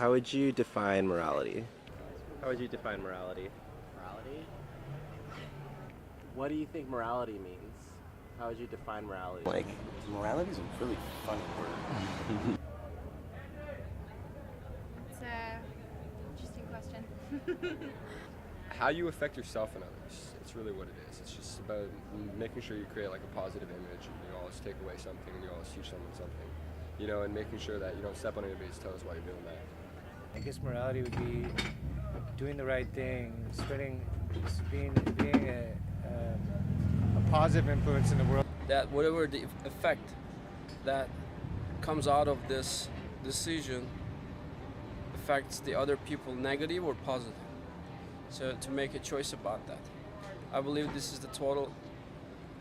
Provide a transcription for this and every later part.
How would you define morality? How would you define morality? Morality? What do you think morality means? How would you define morality? Like, morality is a really funny word. It's an interesting question. How you affect yourself and others. It's really what it is. It's just about making sure you create like a positive image, and you always take away something, and you always teach someone something, you know, and making sure that you don't step on anybody's toes while you're doing that. I guess morality would be doing the right thing, being a positive influence in the world. That whatever the effect that comes out of this decision affects the other people negative or positive. So to make a choice about that. I believe this is the total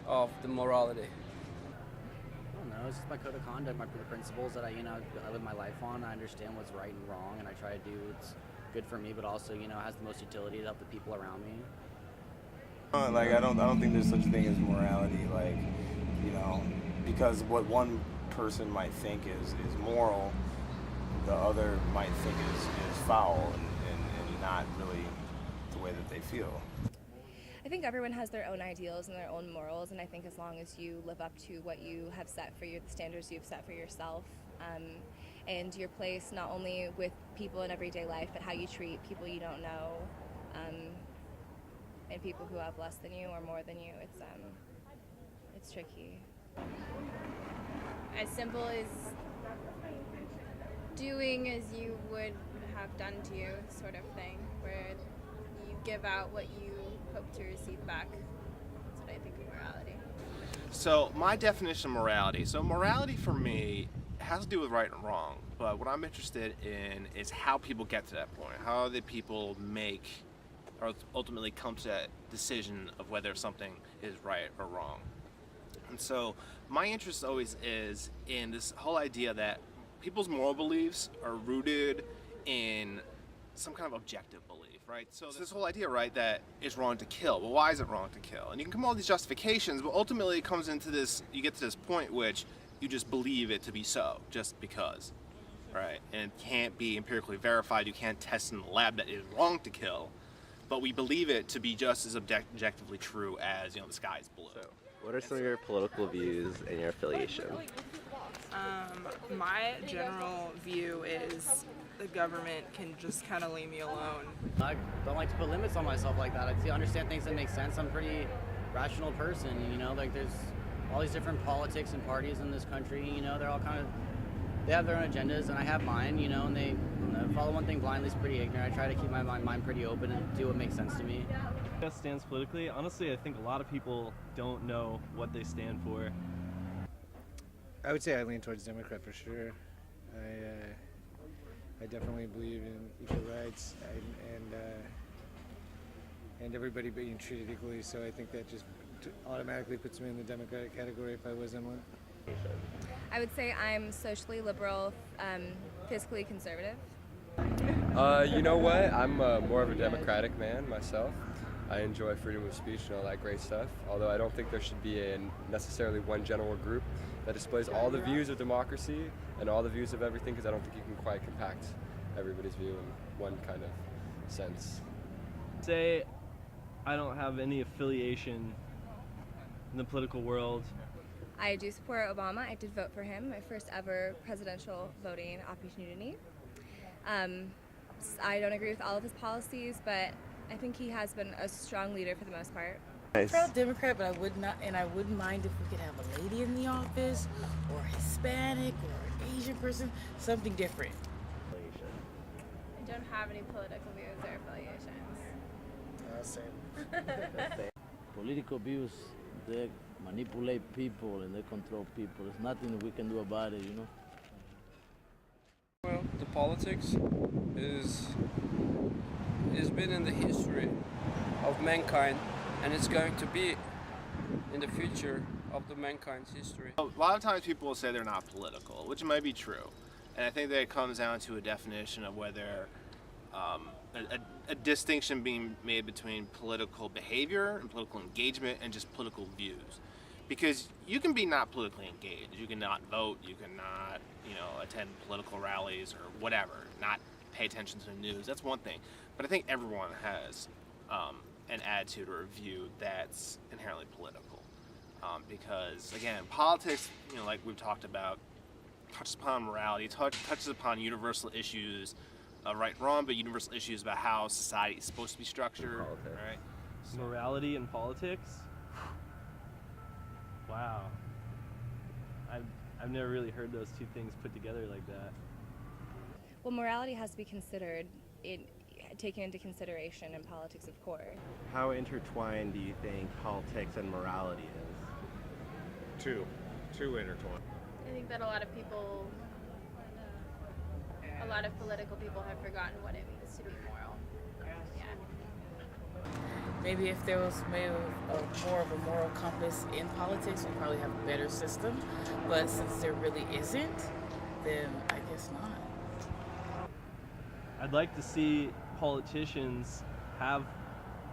of the morality. I don't know, it's just my code of conduct, my principles that I live my life on. I understand what's right and wrong, and I try to do what's good for me, but also, has the most utility to help the people around me. Like, I don't think there's such a thing as morality, like, because what one person might think is moral, the other might think is foul and not really the way that they feel. I think everyone has their own ideals and their own morals, and I think as long as you live up to what you have set for the standards you've set for yourself, and your place not only with people in everyday life, but how you treat people you don't know, and people who have less than you or more than you, it's tricky. As simple as doing as you would have done to you, sort of thing, where you give out what you hope to receive back. That's what I think of morality. So my definition of morality. So morality for me has to do with right and wrong, but what I'm interested in is how people get to that point. How the people make or ultimately come to that decision of whether something is right or wrong. And so my interest always is in this whole idea that people's moral beliefs are rooted in some kind of objective belief, right? So this whole idea, right, that it's wrong to kill. Well, why is it wrong to kill? And you can come up with these justifications, but ultimately it comes into this, you get to this point which you just believe it to be so, just because, right? And it can't be empirically verified. You can't test in the lab that it is wrong to kill, but we believe it to be just as objectively true as, the sky is blue. So, what are some of your political views and your affiliation? My general view is the government can just kind of leave me alone. I don't like to put limits on myself like that. I understand things that make sense. I'm a pretty rational person, like there's all these different politics and parties in this country, they're all they have their own agendas, and I have mine, and they follow one thing blindly is pretty ignorant. I try to keep my mind pretty open and do what makes sense to me. That stands politically. Honestly, I think a lot of people don't know what they stand for. I would say I lean towards Democrat for sure. I definitely believe in equal rights and everybody being treated equally, so I think that just automatically puts me in the Democratic category if I was in one. I would say I'm socially liberal, fiscally conservative. You know what? I'm more of a democratic man myself. I enjoy freedom of speech and all that great stuff, although I don't think there should be necessarily one general group that displays all the views of democracy and all the views of everything, because I don't think you can quite compact everybody's view in one kind of sense. Say I don't have any affiliation in the political world. I do support Obama. I did vote for him, my first ever presidential voting opportunity. I don't agree with all of his policies, but I think he has been a strong leader for the most part. I'm proud Democrat, but I wouldn't mind if we could have a lady in the office, or a Hispanic, or an Asian person, something different. I don't have any political views or affiliations. Same. Political views, they manipulate people and they control people. There's nothing we can do about it, Well, the politics has been in the history of mankind, and it's going to be in the future of the mankind's history. A lot of times people will say they're not political, which might be true. And I think that it comes down to a definition of whether a distinction being made between political behavior and political engagement and just political views. Because you can be not politically engaged, you can not vote, you can not, attend political rallies or whatever, not pay attention to the news. That's one thing. But I think everyone has an attitude or a view that's inherently political. Because, again, politics, like we've talked about, touches upon morality, touches upon universal issues, right and wrong, but universal issues about how society is supposed to be structured, right? So. Morality and politics? Wow. I've never really heard those two things put together like that. Well, morality has to be taken into consideration in politics, of course. How intertwined do you think politics and morality is? Too intertwined. I think that a lot of political people have forgotten what it means to be moral. Yeah. Maybe if there was more of a moral compass in politics, we'd probably have a better system. But since there really isn't, then I guess not. I'd like to see politicians have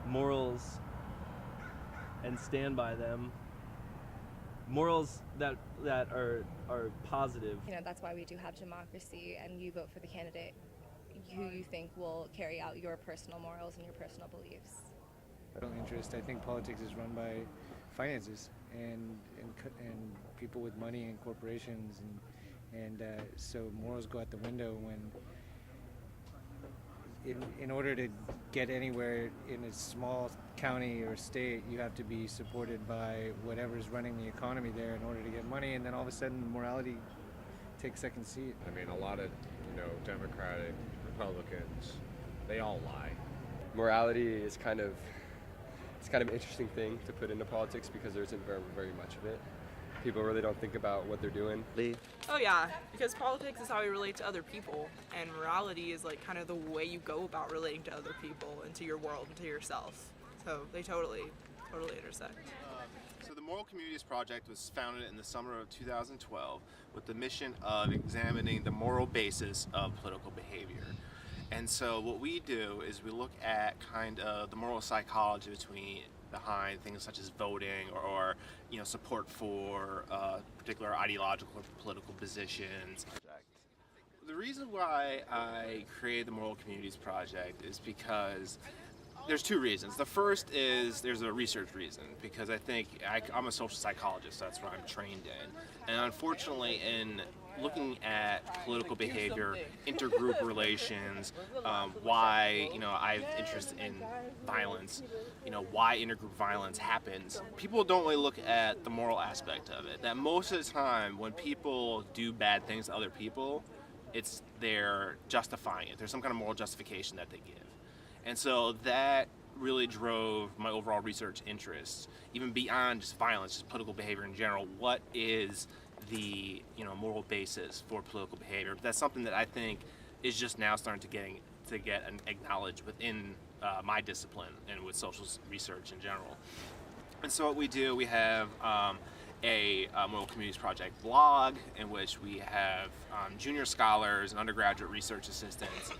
morals and stand by them. Morals that are positive. That's why we do have democracy, and you vote for the candidate who you think will carry out your personal morals and your personal beliefs. Interest. I think politics is run by finances and people with money and corporations, and so morals go out the window when. In order to get anywhere in a small county or state, you have to be supported by whatever's running the economy there in order to get money, and then all of a sudden morality takes second seat. I mean, a lot of Democratic, Republicans, they all lie. Morality is kind of an interesting thing to put into politics because there isn't very, very much of it. People really don't think about what they're doing. Oh yeah, because politics is how we relate to other people, and morality is like kind of the way you go about relating to other people and to your world and to yourself. So they totally intersect. So the Moral Communities Project was founded in the summer of 2012 with the mission of examining the moral basis of political behavior. And so what we do is we look at kind of the moral psychology behind things such as voting or support for particular ideological or political positions. The reason why I created the Moral Communities Project is because there's two reasons. The first is there's a research reason, because I think I'm a social psychologist, that's what I'm trained in. And unfortunately, in looking at political behavior, intergroup relations, why I have interest in violence, why intergroup violence happens, people don't really look at the moral aspect of it. That most of the time when people do bad things to other people, they're justifying it. There's some kind of moral justification that they give. And so that really drove my overall research interests, even beyond just violence, just political behavior in general. What is the moral basis for political behavior? That's something that I think is just now starting to get acknowledged within my discipline and with social research in general. And so what we do, we have a Moral Communities Project blog in which we have junior scholars and undergraduate research assistants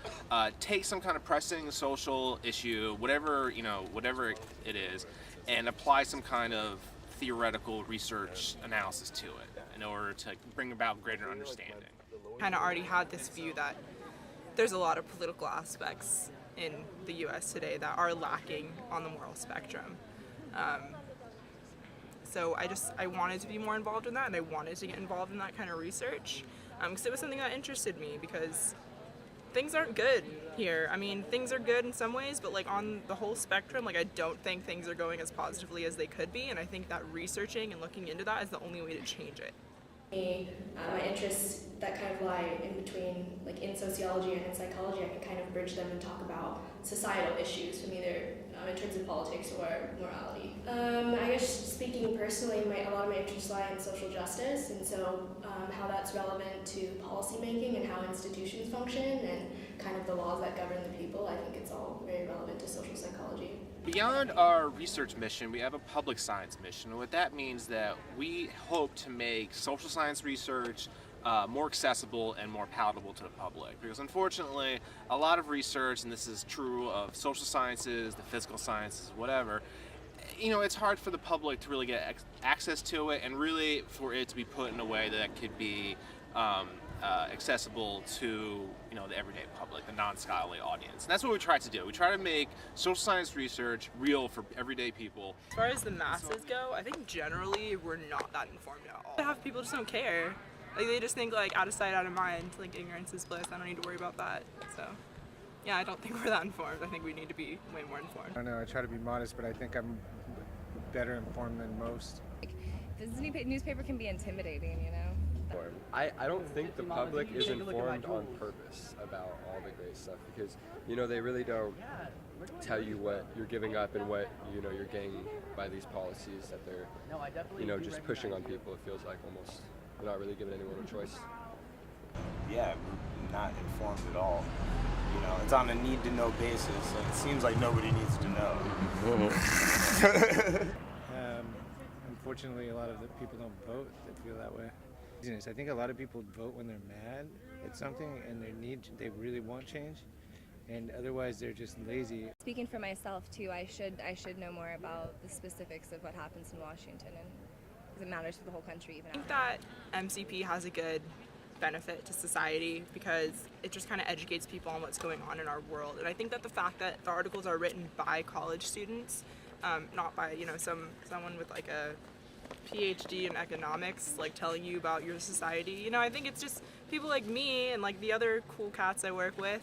take some kind of pressing social issue, whatever it is, and apply some kind of theoretical research analysis to it in order to bring about greater understanding. Kind of already had this view that there's a lot of political aspects in the U.S. today that are lacking on the moral spectrum. So I wanted to be more involved in that, and I wanted to get involved in that kind of research because it was something that interested me, because things aren't good here. I mean, things are good in some ways, but on the whole spectrum, I don't think things are going as positively as they could be, and I think that researching and looking into that is the only way to change it. My interests that kind of lie in between, in sociology and in psychology, I can kind of bridge them and talk about societal issues from either in terms of politics or morality. I guess speaking personally, a lot of my interests lie in social justice, and so how that's relevant to policymaking and how institutions function and kind of the laws that govern the people. I think it's all very relevant to social psychology. Beyond our research mission, we have a public science mission. And what that means that we hope to make social science research more accessible and more palatable to the public. Because unfortunately, a lot of research, and this is true of social sciences, the physical sciences, whatever, it's hard for the public to really get access to it, and really for it to be put in a way that could be accessible to the everyday public, the non-scholarly audience. And that's what we try to do. We try to make social science research real for everyday people. As far as the masses go, I think generally we're not that informed at all. Half people just don't care. Like they just think like out of sight, out of mind. Like ignorance is bliss. I don't need to worry about that. So yeah, I don't think we're that informed. I think we need to be way more informed. I don't know. I try to be modest, but I think I'm better informed than most. This newspaper can be intimidating, you know. I don't think the public is informed on purpose about all the great stuff because, they really don't tell you what you're giving up and what, you're gaining by these policies that they're, just pushing on people. It feels like almost they're not really giving anyone a choice. Yeah, not informed at all. It's on a need-to-know basis, and it seems like nobody needs to know. Unfortunately, a lot of the people don't vote that feel that way. I think a lot of people vote when they're mad at something and they really want change, and otherwise they're just lazy. Speaking for myself too, I should know more about the specifics of what happens in Washington, and because it matters for the whole country. Even I think that MCP has a good benefit to society because it just kind of educates people on what's going on in our world. And I think that the fact that the articles are written by college students, not by someone with like a PhD in economics, like telling you about your society. I think it's just people like me and like the other cool cats I work with,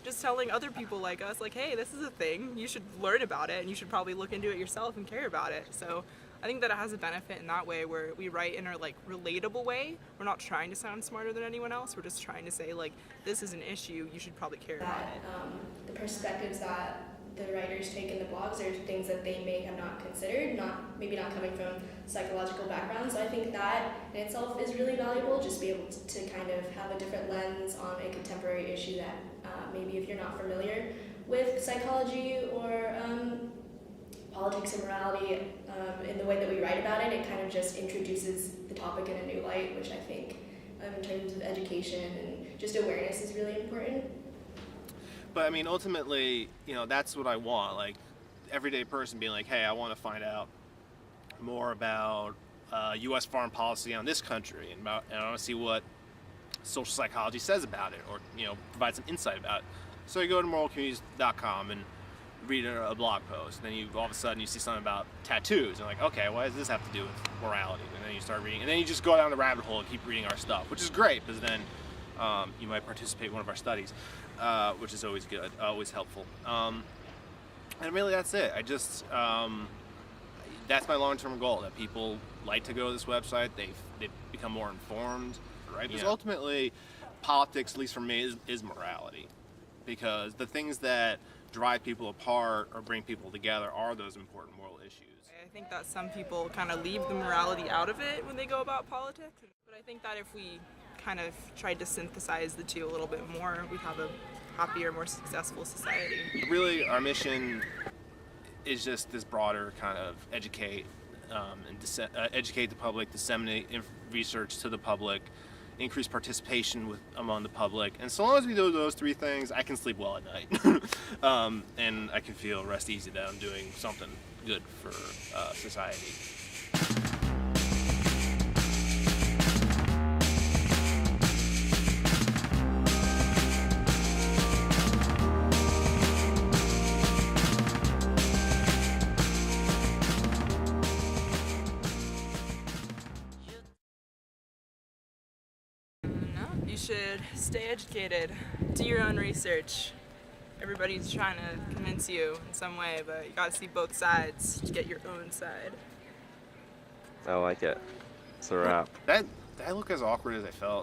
just telling other people like us, like, hey, this is a thing. You should learn about it and you should probably look into it yourself and care about it. So I think that it has a benefit in that way where we write in a like relatable way. We're not trying to sound smarter than anyone else. We're just trying to say like, this is an issue. You should probably care about it. The perspectives that the writers take in the blogs are things that they may have not considered, maybe not coming from psychological backgrounds. So I think that in itself is really valuable, just be able to kind of have a different lens on a contemporary issue that maybe if you're not familiar with psychology or politics and morality in the way that we write about it, it kind of just introduces the topic in a new light, which I think in terms of education and just awareness is really important. But I mean, ultimately, that's what I want. Like, everyday person being like, hey, I want to find out more about U.S. foreign policy on this country, and I want to see what social psychology says about it, or provide some insight about it. So you go to moralcommunities.com and read a blog post, and then all of a sudden you see something about tattoos, and you're like, okay, what does this have to do with morality? And then you start reading, and then you just go down the rabbit hole and keep reading our stuff, which is great, because then you might participate in one of our studies. Which is always good, always helpful. And really that's it. I just, that's my long-term goal, that people like to go to this website, they become more informed, right? Because ultimately, politics, at least for me, is morality. Because the things that drive people apart or bring people together are those important moral issues. I think that some people kind of leave the morality out of it when they go about politics. But I think that if we kind of tried to synthesize the two a little bit more, we'd have a happier, more successful society. Really, our mission is just this broader kind of educate educate the public, disseminate research to the public, increase participation among the public. And so long as we do those three things, I can sleep well at night. And I can rest easy that I'm doing something good for society. You should stay educated, do your own research. Everybody's trying to convince you in some way, but you gotta see both sides to get your own side. I like it. It's a wrap. That look as awkward as I felt.